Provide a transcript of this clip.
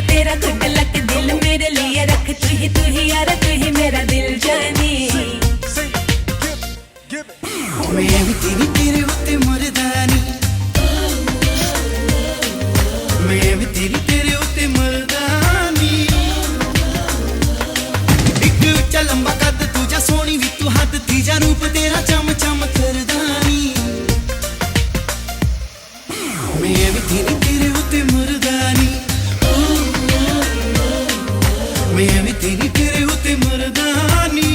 तेरा good luck दिल मेरे लिए रख, तू ही यार तू ही मेरा दिल जानी। मैं भी तेरे उत्ते मरदानी, मैं भी तेरे उत्ते मरदानी। एक उच्चा लंबा कद दूजा सोहनी भी तू हद, तीजा रूप तेरा चम चम करदानी। मैं भी तेरे उत्ते मरदानी, मैं भी तेरे उत्ते मरदानी।